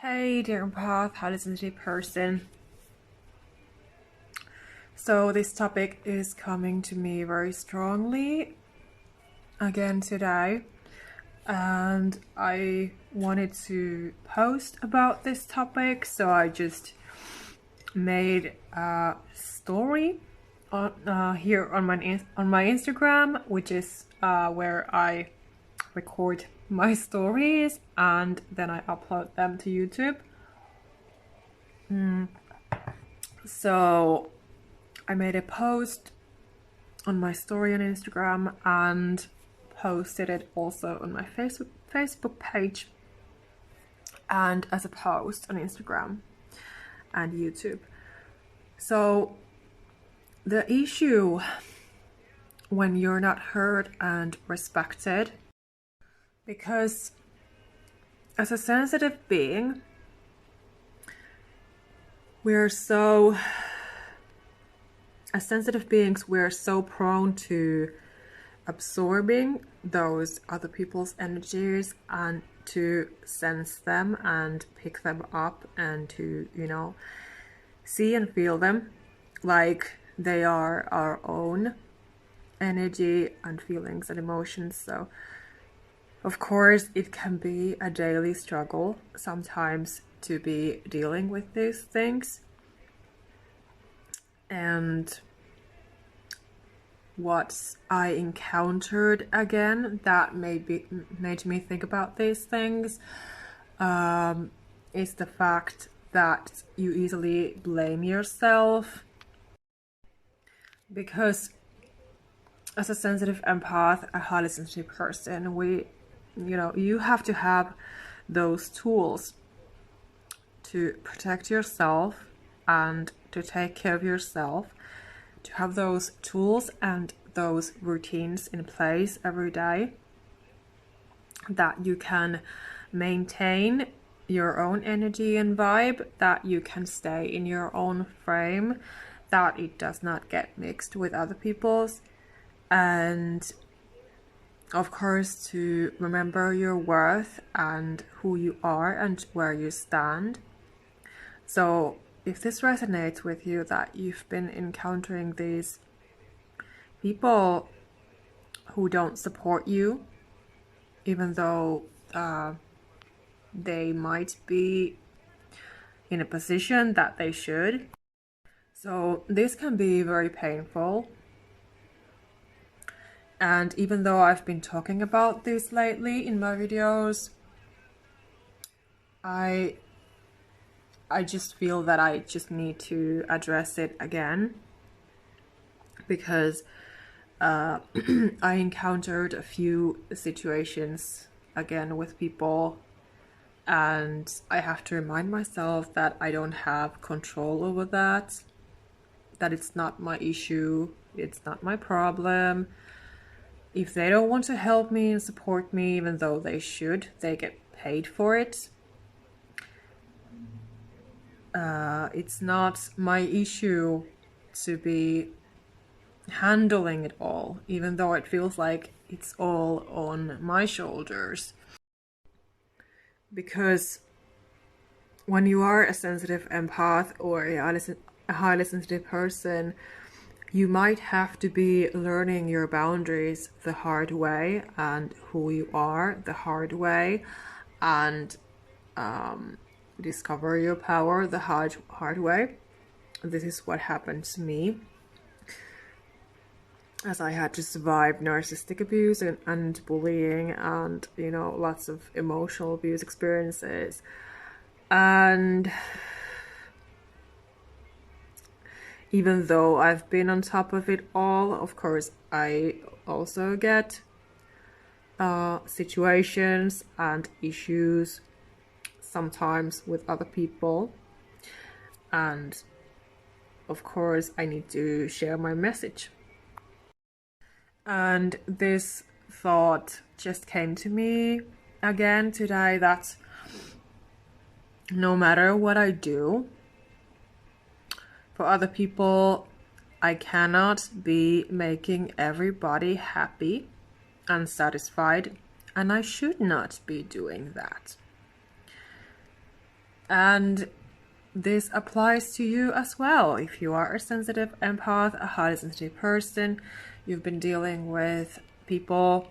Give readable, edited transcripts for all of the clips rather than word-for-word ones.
Hey dear empath, highly sensitive person. So this topic is coming to me very strongly again today, and I wanted to post about this topic, so I just made a story on here on my Instagram, which is where I record my stories and then I upload them to YouTube. So I made a post on my story on Instagram and posted it also on my Facebook page and as a post on Instagram and YouTube. So the issue when you're not heard and respected, because as a sensitive being, as sensitive beings, we're so prone to absorbing those other people's energies and to sense them and pick them up and to, see and feel them like they are our own energy and feelings and emotions. So of course it can be a daily struggle sometimes to be dealing with these things. And what I encountered again that made me think about these things is the fact that you easily blame yourself, because as a sensitive empath, a highly sensitive person, you have to have those tools to protect yourself and to take care of yourself, to have those tools and those routines in place every day that you can maintain your own energy and vibe, that you can stay in your own frame, that it does not get mixed with other people's, and of course to remember your worth and who you are and where you stand. So if this resonates with you, that you've been encountering these people who don't support you, even though they might be in a position that they should. So this can be very painful. And even though I've been talking about this lately in my videos, I just feel that I just need to address it again, because I encountered a few situations again with people, and I have to remind myself that I don't have control over that it's not my issue, it's not my problem. If they don't want to help me and support me, even though they should, they get paid for it. It's not my issue to be handling it all, even though it feels like it's all on my shoulders. Because when you are a sensitive empath or a highly sensitive person, you might have to be learning your boundaries the hard way and who you are the hard way, and discover your power the hard way. This is what happened to me, as I had to survive narcissistic abuse and bullying and lots of emotional abuse experiences. And even though I've been on top of it all, of course I also get situations and issues sometimes with other people, and of course I need to share my message. And this thought just came to me again today, that no matter what I do for other people, I cannot be making everybody happy and satisfied, and I should not be doing that. And this applies to you as well. If you are a sensitive empath, a highly sensitive person, you've been dealing with people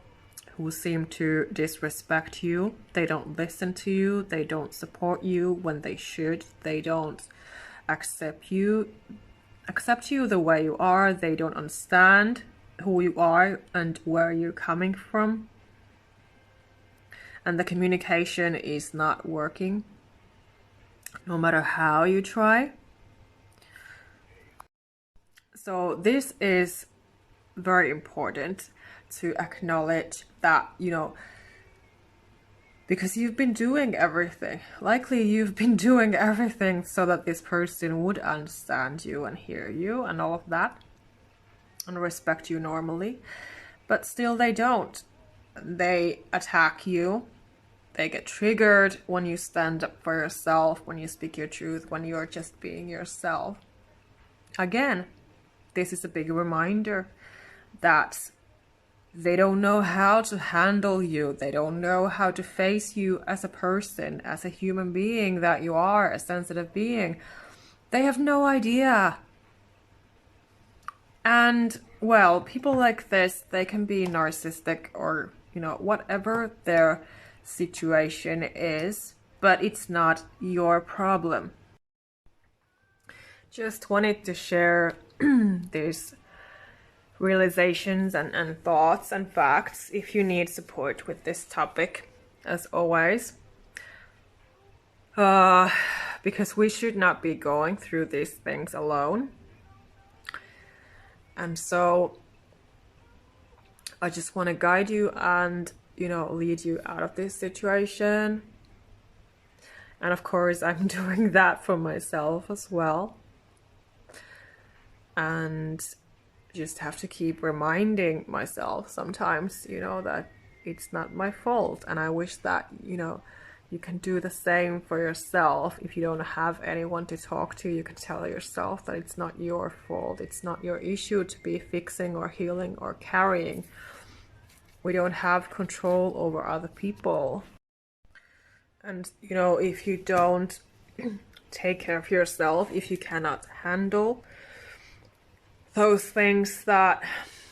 who seem to disrespect you. They don't listen to you. They don't support you when they should. They don't accept you the way you are. They don't understand who you are and where you're coming from. And the communication is not working, no matter how you try. So this is very important to acknowledge that, because you've been doing everything. Likely you've been doing everything so that this person would understand you and hear you and all of that and respect you normally. But still they don't. They attack you. They get triggered when you stand up for yourself, when you speak your truth, when you're just being yourself. Again, this is a big reminder that they don't know how to handle you. They don't know how to face you as a person, as a human being that you are, a sensitive being. They have no idea. And, well, people like this, they can be narcissistic or, whatever their situation is, but it's not your problem. Just wanted to share these realizations and thoughts and facts if you need support with this topic, as always. Because we should not be going through these things alone. And so I just want to guide you and, lead you out of this situation. And of course, I'm doing that for myself as well. And just have to keep reminding myself sometimes, that it's not my fault. And I wish that, you can do the same for yourself. If you don't have anyone to talk to, you can tell yourself that it's not your fault. It's not your issue to be fixing or healing or carrying. We don't have control over other people. And, if you don't take care of yourself, if you cannot handle those things that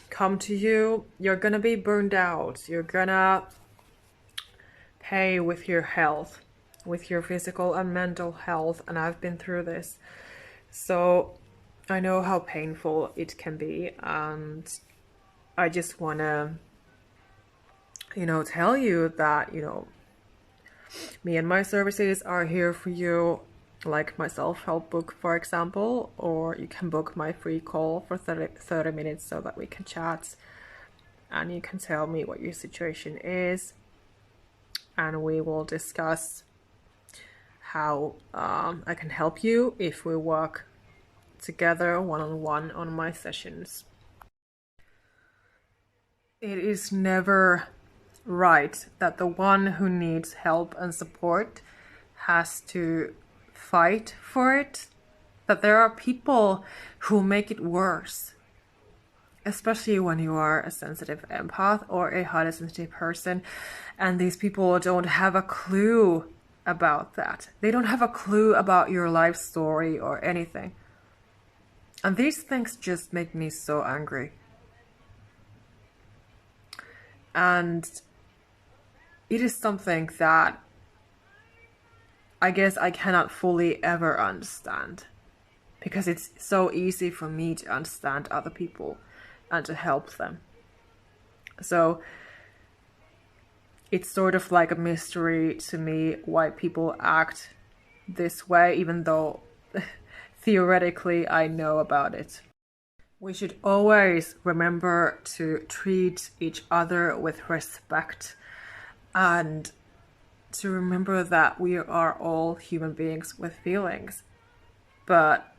come to you, you're gonna be burned out. You're gonna pay with your health, with your physical and mental health. And I've been through this. So I know how painful it can be. And I just wanna, tell you that, me and my services are here for you. Like my self-help book, for example, or you can book my free call for 30 minutes so that we can chat and you can tell me what your situation is, and we will discuss how I can help you if we work together one-on-one on my sessions. It is never right that the one who needs help and support has to fight for it, that there are people who make it worse, especially when you are a sensitive empath or a highly sensitive person, and these people don't have a clue about that. They don't have a clue about your life story or anything. And these things just make me so angry. And it is something that I guess I cannot fully ever understand, because it's so easy for me to understand other people and to help them. So it's sort of like a mystery to me why people act this way, even though theoretically I know about it. We should always remember to treat each other with respect, and to remember that we are all human beings with feelings, but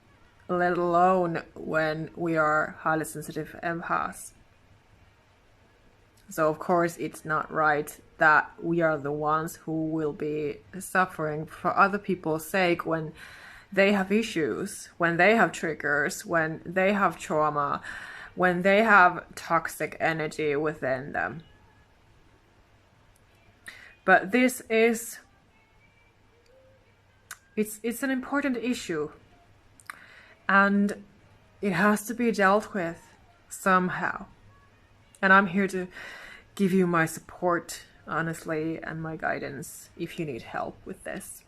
let alone when we are highly sensitive empaths. So of course it's not right that we are the ones who will be suffering for other people's sake when they have issues, when they have triggers, when they have trauma, when they have toxic energy within them. But this is It's an important issue, and it has to be dealt with somehow. And I'm here to give you my support, honestly, and my guidance if you need help with this.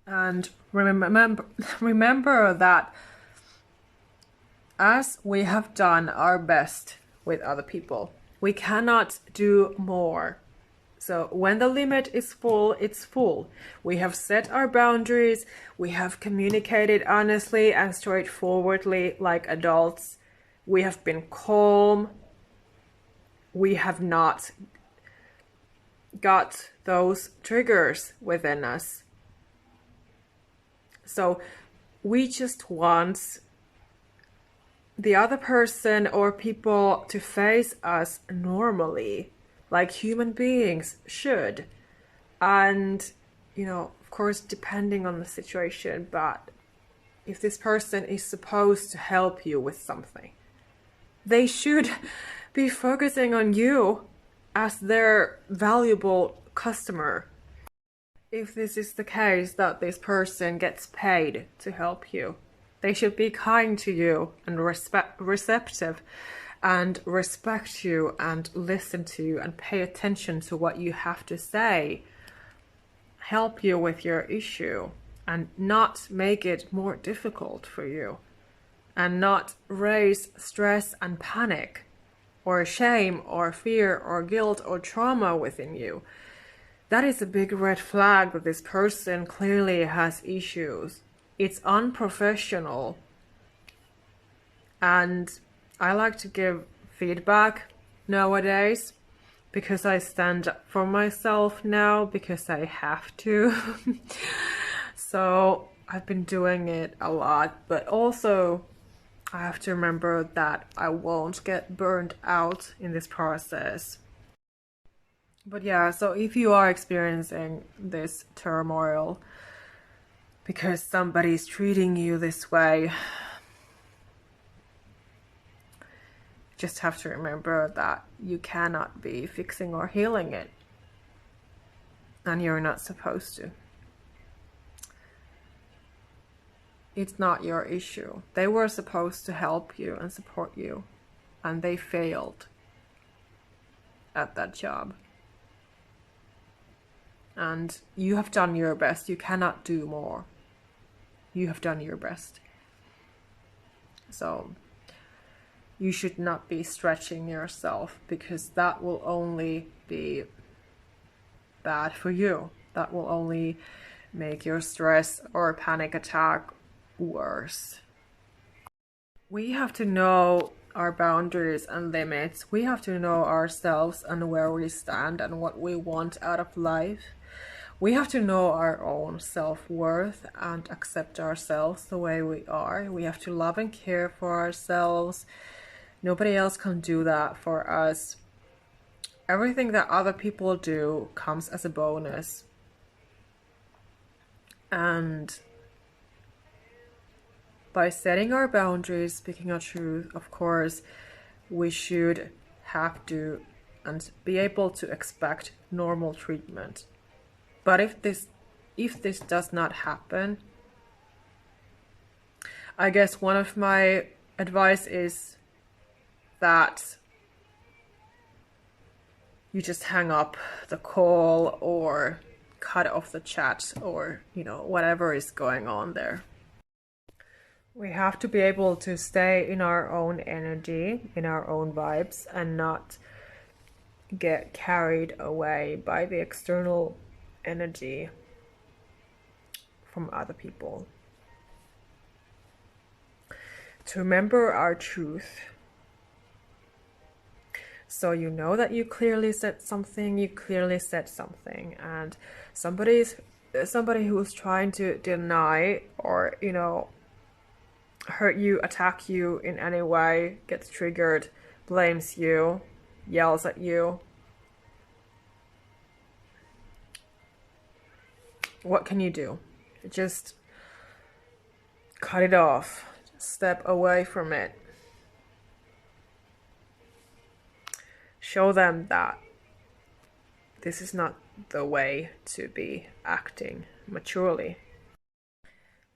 And remember that as we have done our best with other people, we cannot do more. So when the limit is full, it's full. We have set our boundaries. We have communicated honestly and straightforwardly like adults. We have been calm. We have not got those triggers within us. So we just want the other person or people to face us normally, like human beings should. And, of course, depending on the situation, but if this person is supposed to help you with something, they should be focusing on you as their valuable customer. If this is the case that this person gets paid to help you, they should be kind to you and receptive and respect you and listen to you and pay attention to what you have to say, help you with your issue and not make it more difficult for you, and not raise stress and panic or shame or fear or guilt or trauma within you. That is a big red flag that this person clearly has issues. It's unprofessional. And I like to give feedback nowadays because I stand up for myself now, because I have to. So I've been doing it a lot, but also I have to remember that I won't get burned out in this process. But yeah, so if you are experiencing this turmoil because somebody's treating you this way, just have to remember that you cannot be fixing or healing it. And you're not supposed to. It's not your issue. They were supposed to help you and support you, and they failed at that job. And you have done your best. You cannot do more. You have done your best. So you should not be stretching yourself, because that will only be bad for you. That will only make your stress or panic attack worse. We have to know our boundaries and limits. We have to know ourselves and where we stand and what we want out of life. We have to know our own self-worth and accept ourselves the way we are. We have to love and care for ourselves. Nobody else can do that for us. Everything that other people do comes as a bonus. And by setting our boundaries, speaking our truth, of course, we should have to and be able to expect normal treatment. But if this does not happen, I guess one of my advice is that you just hang up the call or cut off the chat, or whatever is going on there. We have to be able to stay in our own energy, in our own vibes, and not get carried away by the external energy from other people. To remember our truth. So you know that you clearly said something, and somebody who is trying to deny or hurt you, attack you in any way, gets triggered, blames you, yells at you. What can you do? Just cut it off. Step away from it. Show them that this is not the way to be acting maturely.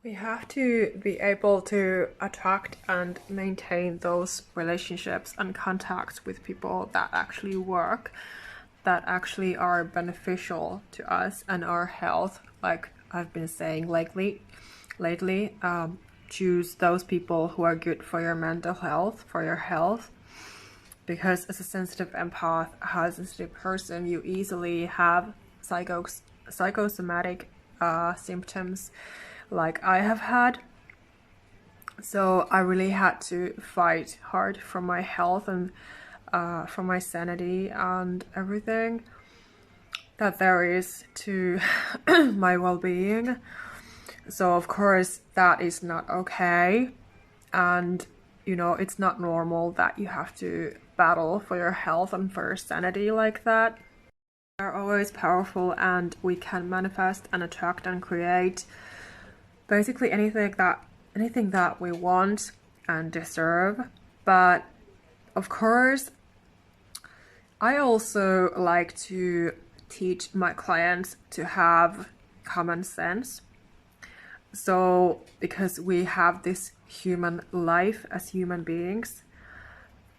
We have to be able to attract and maintain those relationships and contacts with people that actually work, that actually are beneficial to us and our health. Like I've been saying lately, choose those people who are good for your mental health, for your health. Because as a sensitive empath, a highly sensitive person, you easily have psychosomatic symptoms like I have had. So I really had to fight hard for my health and for my sanity and everything that there is to my well-being. So of course that is not okay, and you know, it's not normal that you have to battle for your health and for your sanity like that. We are always powerful, and we can manifest and attract and create basically anything that we want and deserve. But of course, I also like to teach my clients to have common sense. So because we have this human life as human beings,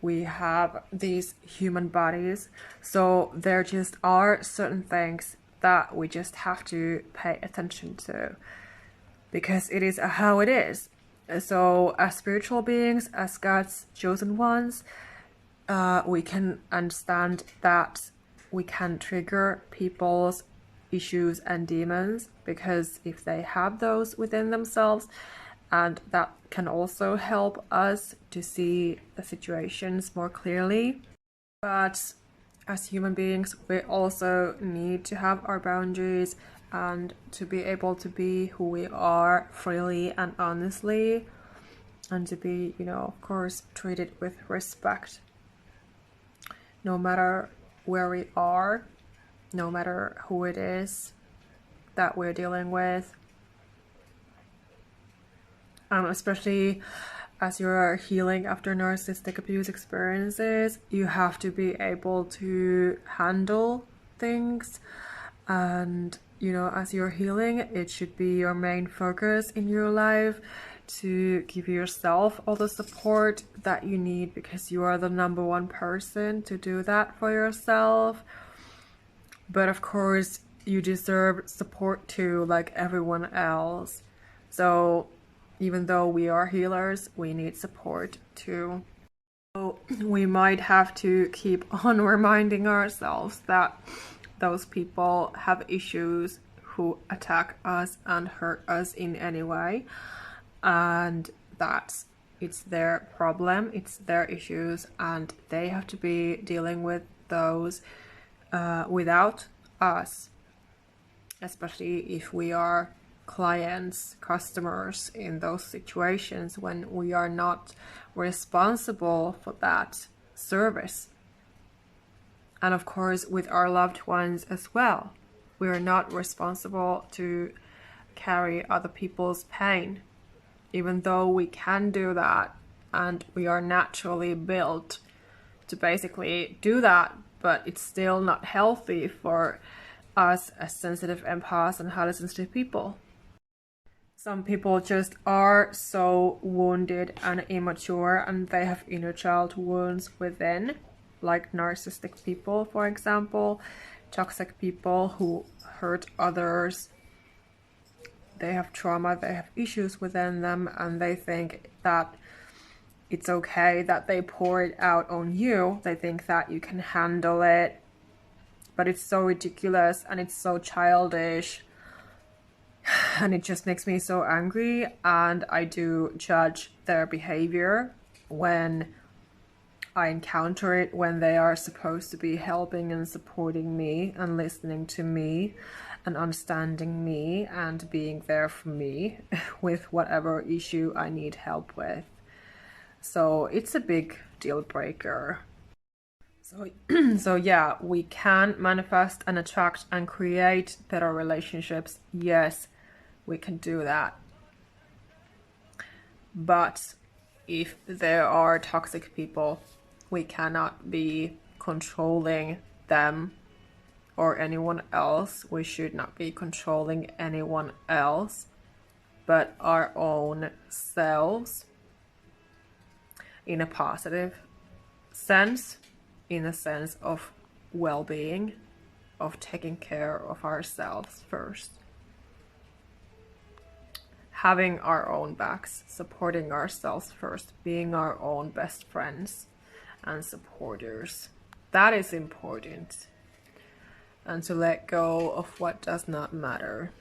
we have these human bodies, so there just are certain things that we just have to pay attention to, because it is how it is. So as spiritual beings, as God's chosen ones, we can understand that we can trigger people's issues and demons, because if they have those within themselves, and that can also help us to see the situations more clearly. But as human beings, we also need to have our boundaries and to be able to be who we are freely and honestly, and to be, you know, of course, treated with respect, no matter where we are, no matter who it is that we're dealing with. Especially as you're healing after narcissistic abuse experiences, you have to be able to handle things. And, you know, as you're healing, it should be your main focus in your life to give yourself all the support that you need, because you are the number one person to do that for yourself. But of course, you deserve support too, like everyone else. So even though we are healers, we need support too. So we might have to keep on reminding ourselves that those people have issues who attack us and hurt us in any way, and that it's their problem, it's their issues, and they have to be dealing with those without us, especially if we are clients, customers in those situations when we are not responsible for that service. And of course, with our loved ones as well, we are not responsible to carry other people's pain, even though we can do that and we are naturally built to basically do that, but it's still not healthy for us as sensitive empaths and highly sensitive people. Some people just are so wounded and immature, and they have inner child wounds within, like narcissistic people, for example, toxic people who hurt others. They have trauma, they have issues within them, and they think that it's okay that they pour it out on you. They think that you can handle it, but it's so ridiculous and it's so childish. And it just makes me so angry, and I do judge their behavior when I encounter it, when they are supposed to be helping and supporting me and listening to me and understanding me and being there for me with whatever issue I need help with. So it's a big deal breaker. So yeah, we can manifest and attract and create better relationships. Yes, we can do that. But if there are toxic people, we cannot be controlling them or anyone else. We should not be controlling anyone else. but our own selves in a positive sense, in a sense of well-being, of taking care of ourselves first. Having our own backs, supporting ourselves first, being our own best friends and supporters. That is important. And to let go of what does not matter.